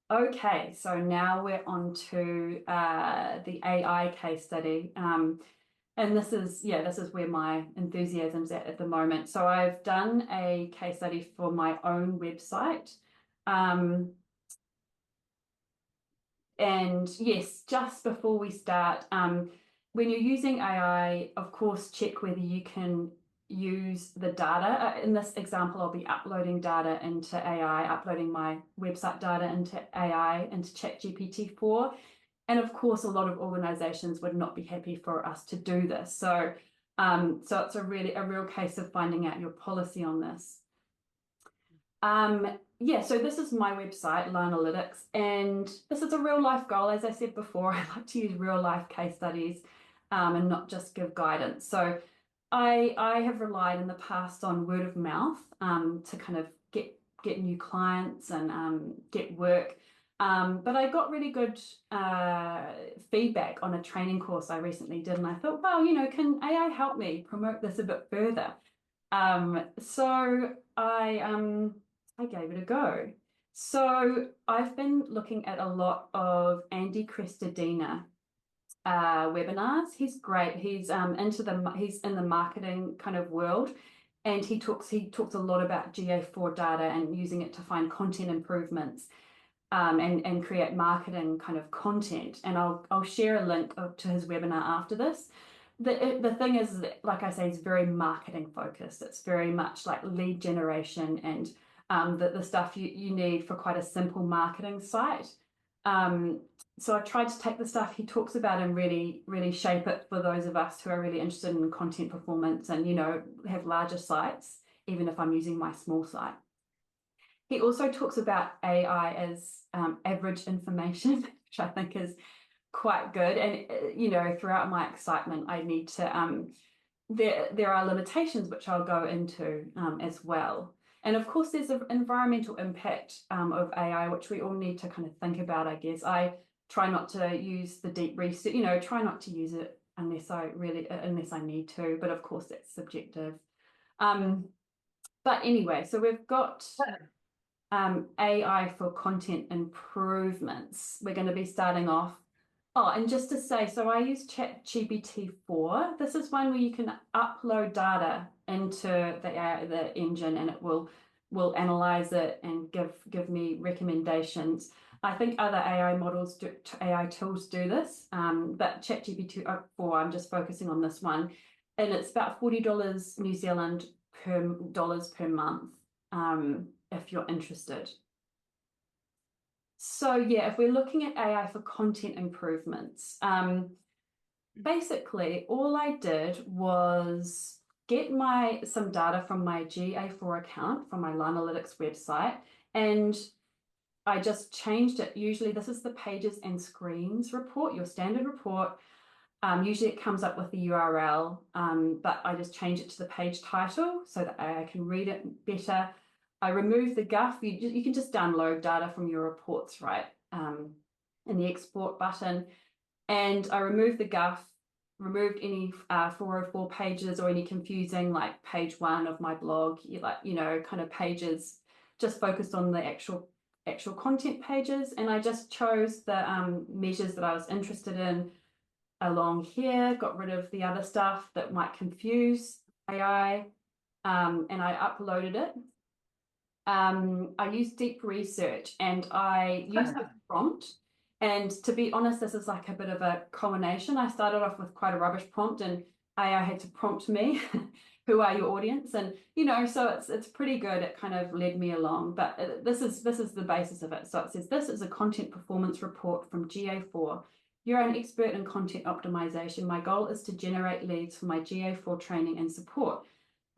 Okay, so now we're on to the AI case study. And this is where my enthusiasm's at the moment. So I've done a case study for my own website. Um, and yes, just before we start, when you're using AI, of course, check whether you can use the data. In this example, I'll be uploading data into AI, uploading my website data into AI, into Chat GPT4. And of course, a lot of organizations would not be happy for us to do this. So it's a real case of finding out your policy on this. Yeah, so this is my website, Analytics, and this is a real life goal. As I said before, I like to use real life case studies and not just give guidance. So I have relied in the past on word of mouth to kind of get new clients and get work. But I got really good feedback on a training course I recently did, and I thought, well, can AI help me promote this a bit further? So I gave it a go. So I've been looking at a lot of Andy Crestodina webinars. He's great. He's in the marketing kind of world, and he talks a lot about GA4 data and using it to find content improvements and create marketing kind of content. And I'll share a link to his webinar after this. The thing is that, like I say, it's very marketing focused. It's very much like lead generation and the stuff you need for quite a simple marketing site. So I tried to take the stuff he talks about and really, really shape it for those of us who are really interested in content performance and, have larger sites, even if I'm using my small site. He also talks about AI as average information, which I think is quite good. And throughout my excitement, I need to there are limitations which I'll go into as well. And of course, there's an environmental impact of AI, which we all need to kind of think about, I guess. I try not to use the deep research, try not to use it unless I need to. But of course, that's subjective. Um, but anyway, so we've got AI for content improvements. We're going to be starting off. Oh, and just to say, so I use Chat GPT4. This is one where you can upload data into the engine, and it will analyze it and give me recommendations. I think other AI tools do this, but Chat GPT4, I'm just focusing on this one, and it's about $40 New Zealand per month. If you're interested. So yeah, if we're looking at AI for content improvements, basically all I did was get some data from my GA4 account from my Analytics website, and I just changed it. Usually this is the pages and screens report, your standard report. Usually it comes up with the URL, but I just change it to the page title so that I can read it better. I remove the guff. You can just download data from your reports, right? In the export button. And I removed the guff, removed any 404 pages or any confusing like page one of my blog, kind of pages, just focused on the actual content pages. And I just chose the measures that I was interested in along here, got rid of the other stuff that might confuse AI, and I uploaded it. I used deep research and I used the prompt. And to be honest, this is like a bit of a culmination. I started off with quite a rubbish prompt, and AI had to prompt me, who are your audience? And so it's pretty good. It kind of led me along. But this is the basis of it. So it says this is a content performance report from GA4. You're an expert in content optimization. My goal is to generate leads for my GA4 training and support.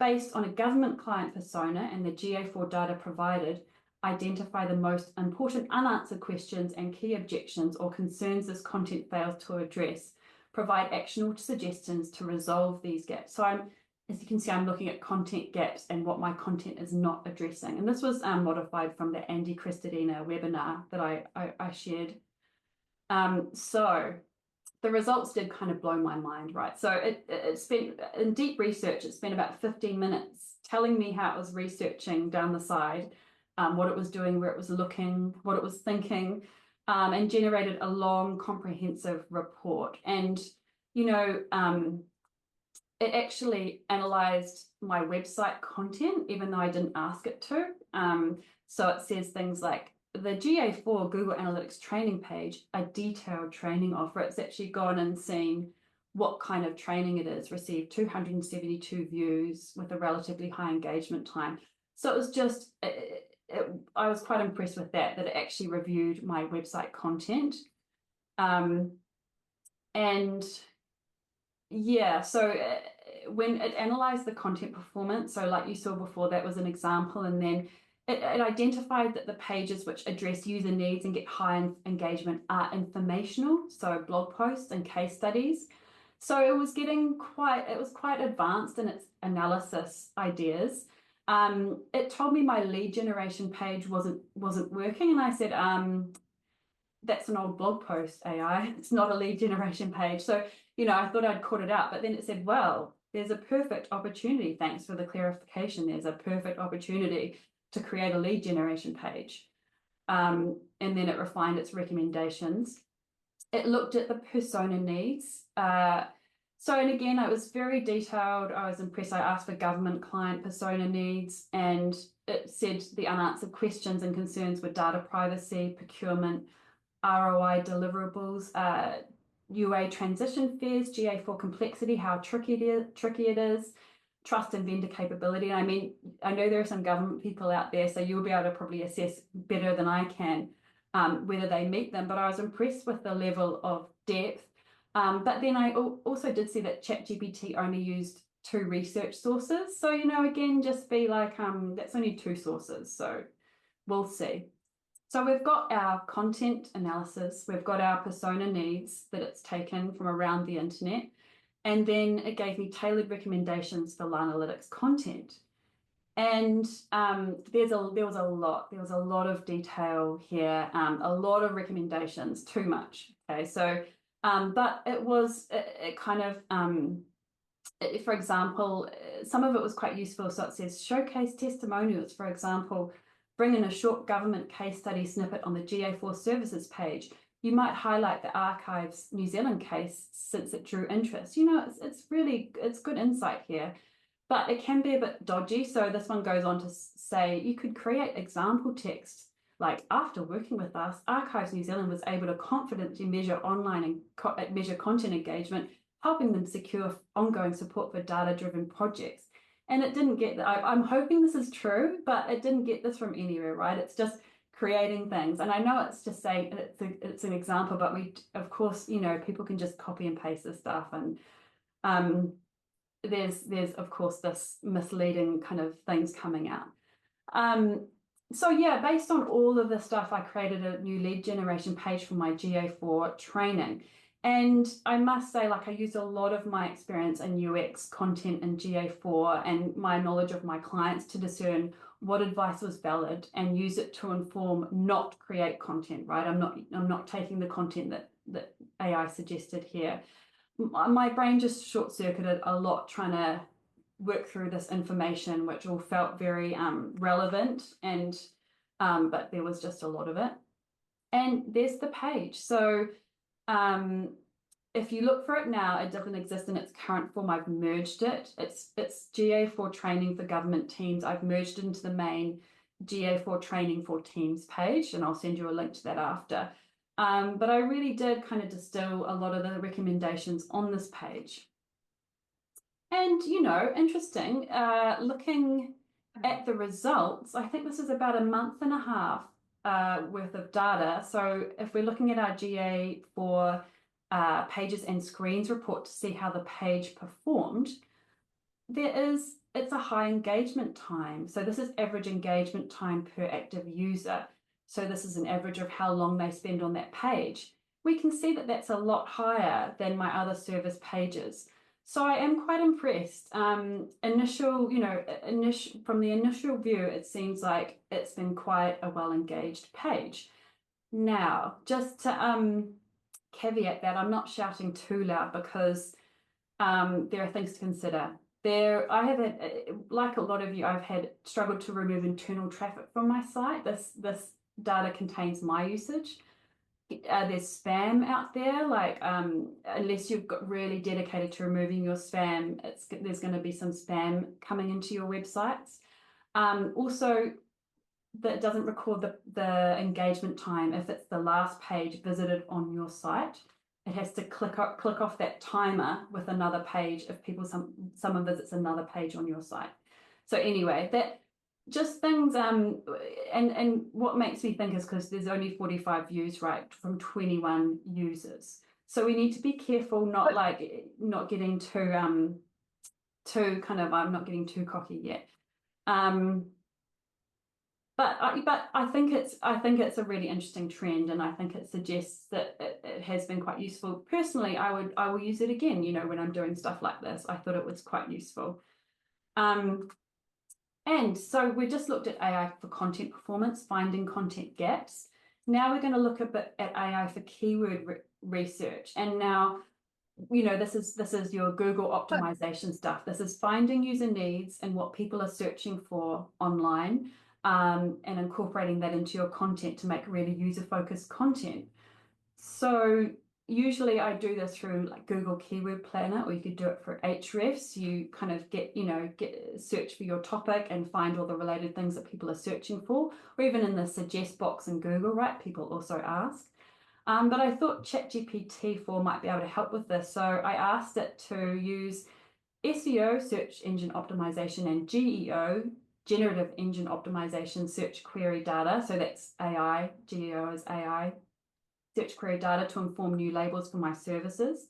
Based on a government client persona and the GA4 data provided, identify the most important unanswered questions and key objections or concerns this content fails to address. Provide actionable suggestions to resolve these gaps. So as you can see, I'm looking at content gaps and what my content is not addressing. And this was modified from the Andy Crestodina webinar that I shared. So the results did kind of blow my mind, right? So it spent, in deep research, it spent about 15 minutes telling me how it was researching down the side what it was doing, where it was looking, what it was thinking, and generated a long, comprehensive report. And, you know, it actually analyzed my website content, even though I didn't ask it to. So it says things like the GA4 Google Analytics training page, a detailed training offer. It's actually gone and seen what kind of training it is, received 272 views with a relatively high engagement time. So it was just, I was quite impressed with that it actually reviewed my website content. And yeah, so when it analyzed the content performance, so like you saw before, that was an example, and then it identified that the pages which address user needs and get high engagement are informational, so blog posts and case studies. So it was quite advanced in its analysis ideas. It told me my lead generation page wasn't working, and I said, that's an old blog post, AI. It's not a lead generation page. So, you know, I thought I'd caught it out, but then it said, well, there's a perfect opportunity. Thanks for the clarification. There's a perfect opportunity to create a lead generation page. And then it refined its recommendations. It looked at the persona needs. And again, it was very detailed. I was impressed. I asked for government client persona needs, and it said the unanswered questions and concerns were data privacy, procurement, ROI deliverables, UA transition fears, GA4 complexity, how tricky it is, trust and vendor capability. I mean, I know there are some government people out there, so you'll be able to probably assess better than I can whether they meet them, but I was impressed with the level of depth. But then I also did see that Chat GPT only used 2 research sources. So, you know, again, just be like, that's only 2 sources. So we'll see. So we've got our content analysis, we've got our persona needs that it's taken from around the internet, and then it gave me tailored recommendations for analytics content. And there was a lot of detail here, a lot of recommendations, too much. Okay, so but it kind of for example, some of it was quite useful. So it says showcase testimonials, for example, bring in a short government case study snippet on the GA4 services page. You might highlight the Archives New Zealand case since it drew interest. You know, it's good insight here, but it can be a bit dodgy. So this one goes on to say you could create example text like, after working with us, Archives New Zealand was able to confidently measure online and measure content engagement, helping them secure ongoing support for data-driven projects. And it didn't get that. I'm hoping this is true, but it didn't get this from anywhere, right? It's just creating things. And I know it's just saying it's an example, but we, of course, you know, people can just copy and paste this stuff. And there's of course this misleading kind of things coming out. So yeah, based on all of this stuff, I created a new lead generation page for my GA4 training. And I must say, like, I used a lot of my experience in UX content in GA4 and my knowledge of my clients to discern what advice was valid and use it to inform, not create content, right? I'm not taking the content that AI suggested here. My brain just short-circuited a lot trying to work through this information, which all felt very relevant, and but there was just a lot of it. And there's the page. So if you look for it now, it doesn't exist in its current form. I've merged it. It's GA4 training for government teams. I've merged it into the main GA4 training for teams page, and I'll send you a link to that after. But I really did kind of distill a lot of the recommendations on this page. And, you know, interesting, looking at the results, I think this is about a month and a half worth of data. So if we're looking at our GA4 pages and screens report to see how the page performed, it's a high engagement time. So this is average engagement time per active user. So this is an average of how long they spend on that page. We can see that that's a lot higher than my other service pages. So I am quite impressed. From the initial view, it seems like it's been quite a well-engaged page. Now, just to caveat that, I'm not shouting too loud because there are things to consider. I have had, like a lot of you, I've had struggled to remove internal traffic from my site. This data contains my usage. There's spam out there, like unless you've got really dedicated to removing your spam, there's going to be some spam coming into your websites. Also, that doesn't record the engagement time if it's the last page visited on your site. It has to click off that timer with another page if someone visits another page on your site. So anyway, that just things and what makes me think is because there's only 45 views, right, from 21 users. So we need to be careful, not getting too kind of I'm not getting too cocky yet. But I think it's a really interesting trend, and I think it suggests that it has been quite useful. Personally, I will use it again, when I'm doing stuff like this. I thought it was quite useful. And so we just looked at AI for content performance, finding content gaps. Now we're going to look a bit at AI for keyword research. And now, this is your Google optimization stuff. This is finding user needs and what people are searching for online, and incorporating that into your content to make really user-focused content. So usually I do this through like Google Keyword Planner, or you could do it for Ahrefs. You kind of get search for your topic and find all the related things that people are searching for, or even in the suggest box in Google, right? People also ask. But I thought Chat GPT4 might be able to help with this. So I asked it to use SEO, search engine optimization, and GEO, generative engine optimization search query data. So that's AI, GEO is AI, search query data to inform new labels for my services.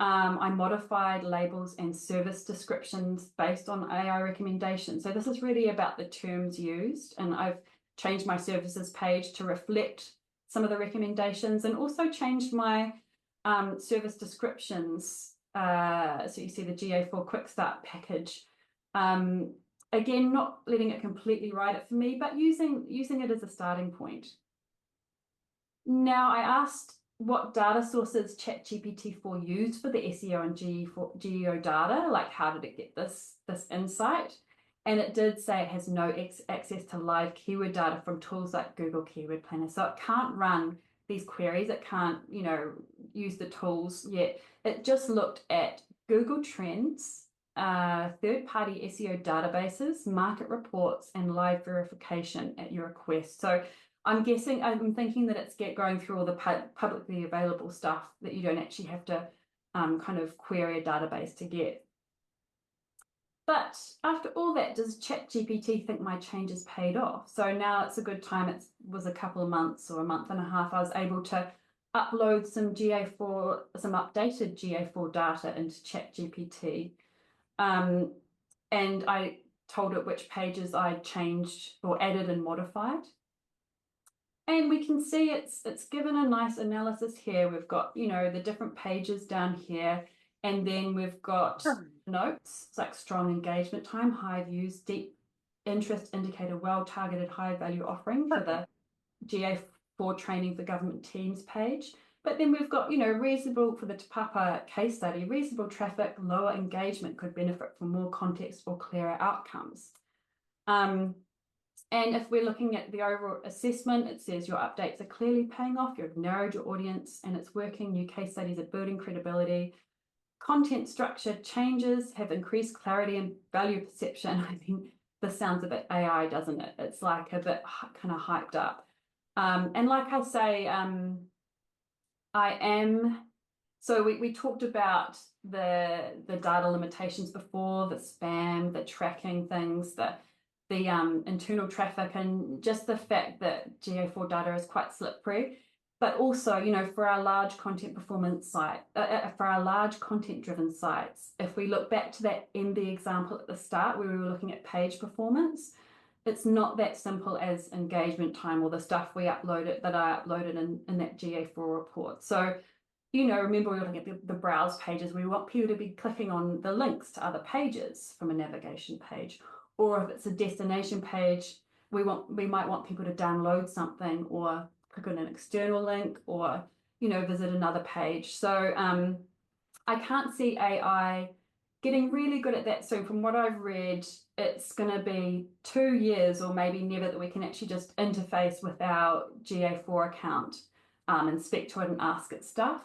I modified labels and service descriptions based on AI recommendations. So this is really about the terms used, and I've changed my services page to reflect some of the recommendations, and also changed my service descriptions. So you see the GA4 Quick Start package. Again, not letting it completely write it for me, but using it as a starting point. Now, I asked what data sources Chat GPT4 used for the SEO and GEO data, like how did it get this insight? And it did say it has no access to live keyword data from tools like Google Keyword Planner. So it can't run these queries. It can't, use the tools yet. It just looked at Google Trends, third-party SEO databases, market reports, and live verification at your request. So I'm thinking that it's going through all the publicly available stuff that you don't actually have to kind of query a database to get. But after all that, does ChatGPT think my changes paid off? So now it's a good time. It was a couple of months or a month and a half. I was able to upload some updated GA4 data into ChatGPT. And I told it which pages I changed or added and modified. And we can see it's given a nice analysis here. We've got, the different pages down here. And then we've got notes. It's like strong engagement time, high views, deep interest indicator, well-targeted, high-value offering for the GA4 training for government teams page. But then we've got, reasonable for the Te Papa case study, reasonable traffic, lower engagement could benefit from more context or clearer outcomes. And if we're looking at the overall assessment, it says your updates are clearly paying off, you've narrowed your audience and it's working, new case studies are building credibility. Content structure changes have increased clarity and value perception. I think this sounds a bit AI, doesn't it? It's like a bit kind of hyped up. And like I say, so we talked about the data limitations before, the spam, the tracking things, the internal traffic, and just the fact that GA4 data is quite slippery. But also, for our large content performance site, for our large content-driven sites, if we look back to that MB example at the start where we were looking at page performance, it's not that simple as engagement time or the stuff that I uploaded in that GA4 report. So, remember we were looking at the browse pages. We want people to be clicking on the links to other pages from a navigation page. Or if it's a destination page, we might want people to download something or click on an external link or, visit another page. So I can't see AI getting really good at that soon. From what I've read, it's going to be 2 years or maybe never that we can actually just interface with our GA4 account and speak to it and ask it stuff.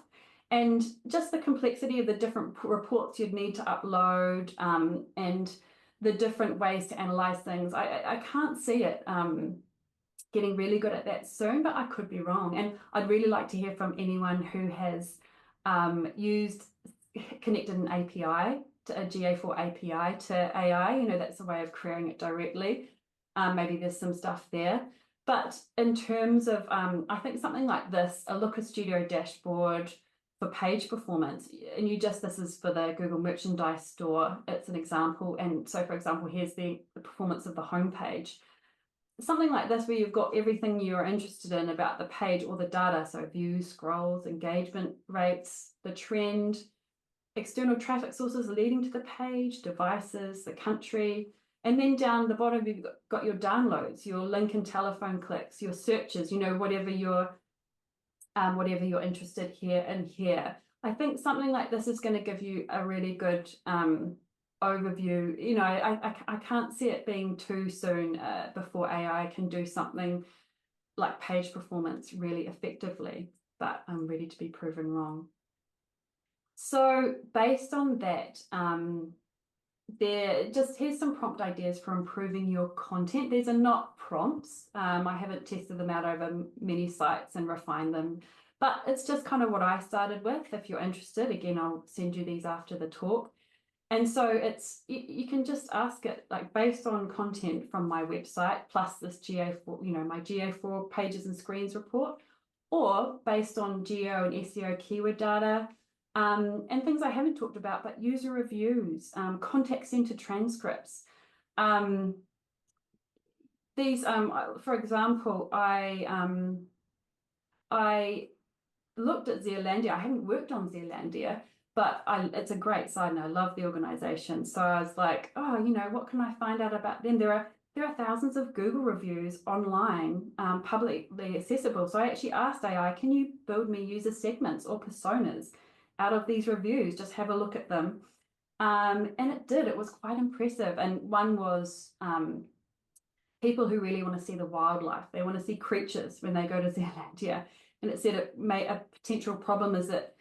And just the complexity of the different reports you'd need to upload and the different ways to analyze things. I can't see it getting really good at that soon, but I could be wrong. And I'd really like to hear from anyone who has connected an API to a GA4 API to AI. You know, that's a way of querying it directly. Maybe there's some stuff there. But in terms of, I think something like this, a Looker Studio dashboard for page performance, and this is for the Google Merchandise Store. It's an example. And so, for example, here's the performance of the homepage. Something like this where you've got everything you're interested in about the page, all the data, so views, scrolls, engagement rates, the trend, external traffic sources leading to the page, devices, the country, and then down the bottom you've got your downloads, your link and telephone clicks, your searches, you know, whatever you're interested here and here. I think something like this is going to give you a really good overview. You know, I can't see it being too soon before AI can do something like page performance really effectively, but I'm ready to be proven wrong. So based on that, here's some prompt ideas for improving your content. These are not prompts. I haven't tested them out over many sites and refined them, but it's just kind of what I started with. If you're interested, again, I'll send you these after the talk. And so you can just ask it, like, based on content from my website, plus this GA4, you know, my GA4 pages and screens report, or based on geo and SEO keyword data, and things I haven't talked about, but user reviews, contact center transcripts. These, for example, I looked at Zealandia. I haven't worked on Zealandia, but it's a great site and I love the organization. So I was like, oh, you know, what can I find out about them? There are thousands of Google reviews online, publicly accessible. So I actually asked AI, can you build me user segments or personas out of these reviews? Just have a look at them. And it did. It was quite impressive. And one was people who really want to see the wildlife. They want to see creatures when they go to Zealandia. And it said a potential problem is that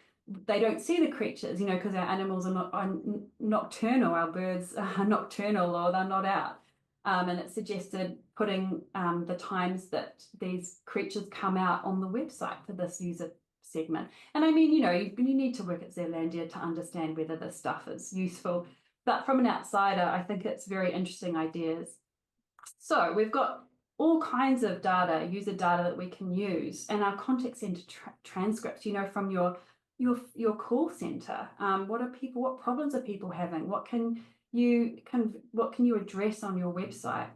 they don't see the creatures, you know, because our animals are nocturnal, our birds are nocturnal or they're not out. And it suggested putting the times that these creatures come out on the website for this user segment. And I mean, you know, you need to work at Zealandia to understand whether this stuff is useful. But from an outsider, I think it's very interesting ideas. So we've got all kinds of data, user data that we can use, and our contact center transcripts, you know, from your call center. What problems are people having? What can you address on your website?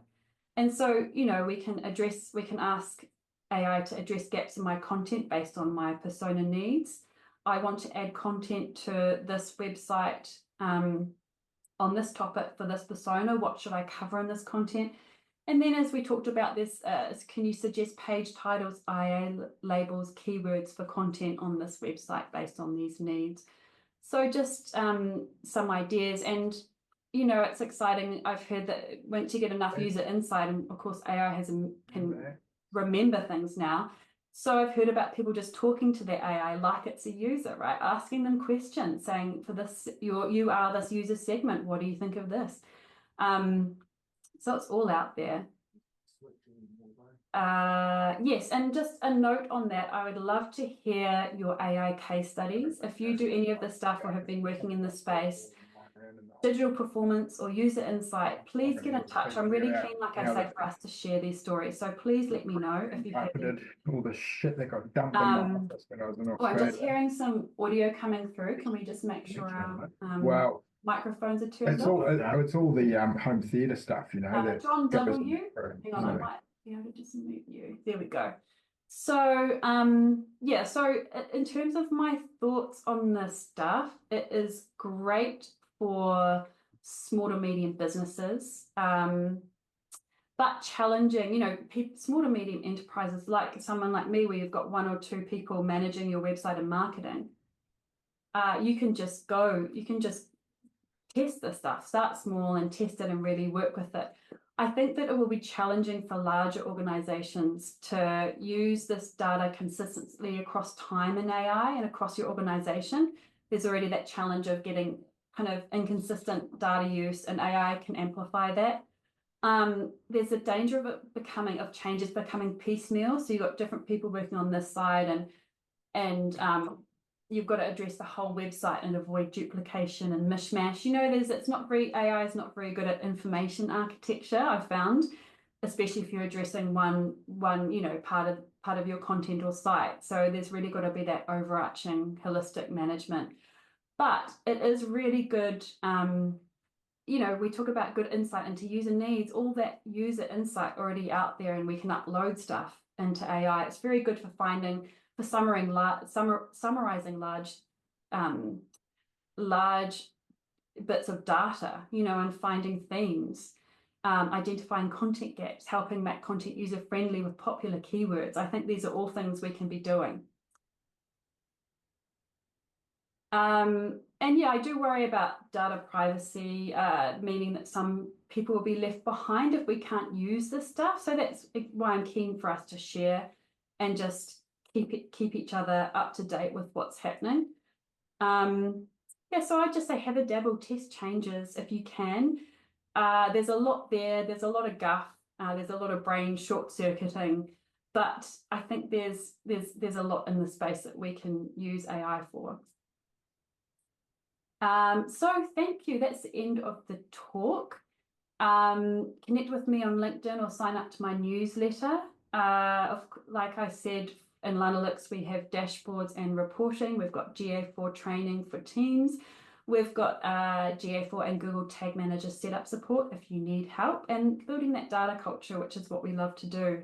And so, you know, we can ask AI to address gaps in my content based on my persona needs. I want to add content to this website on this topic for this persona. What should I cover in this content? And then, as we talked about this, can you suggest page titles, IA labels, keywords for content on this website based on these needs? So just some ideas. And, you know, it's exciting. I've heard that once you get enough user insight, and of course AI can remember things now. So I've heard about people just talking to their AI like it's a user, right? Asking them questions, saying, for this, you are this user segment, what do you think of this? So it's all out there. Yes, and just a note on that, I would love to hear your AI case studies. If you do any of this stuff or have been working in this space, digital performance or user insight, please get in touch. I'm really keen, like I say, for us to share these stories. So please let me know if you've had all the shit that got dumped in my office when I was in Australia. I'm just hearing some audio coming through. Can we just make sure our microphones are turned off? It's all the home theatre stuff, you know. John W. Hang on, I might be able to just mute you. There we go. So yeah, so in terms of my thoughts on this stuff, it is great for small to medium businesses, but challenging, you know, small to medium enterprises like someone like me, where you've got 1 or 2 people managing your website and marketing. You can just test this stuff, start small and test it and really work with it. I think that it will be challenging for larger organizations to use this data consistently across time in AI and across your organization. There's already that challenge of getting kind of inconsistent data use, and AI can amplify that. There's a danger of changes becoming piecemeal. So you've got different people working on this side, and you've got to address the whole website and avoid duplication and mishmash. AI is not very good at information architecture, I've found, especially if you're addressing one part of your content or site. So there's really got to be that overarching holistic management. But it is really good. We talk about good insight into user needs, all that user insight already out there, and we can upload stuff into AI. It's very good for summarizing large bits of data, and finding themes, identifying content gaps, helping make content user-friendly with popular keywords. I think these are all things we can be doing. And yeah, I do worry about data privacy, meaning that some people will be left behind if we can't use this stuff. So that's why I'm keen for us to share and just keep each other up to date with what's happening. Yeah, so I'd just say have a dabble, test changes if you can. There's a lot there. There's a lot of guff. There's a lot of brain short-circuiting, but I think there's a lot in the space that we can use AI for. So thank you. That's the end of the talk. Connect with me on LinkedIn or sign up to my newsletter. Like I said, in Lanalix, we have dashboards and reporting. We've got GA4 training for teams. We've got GA4 and Google Tag Manager setup support if you need help, and building that data culture, which is what we love to do.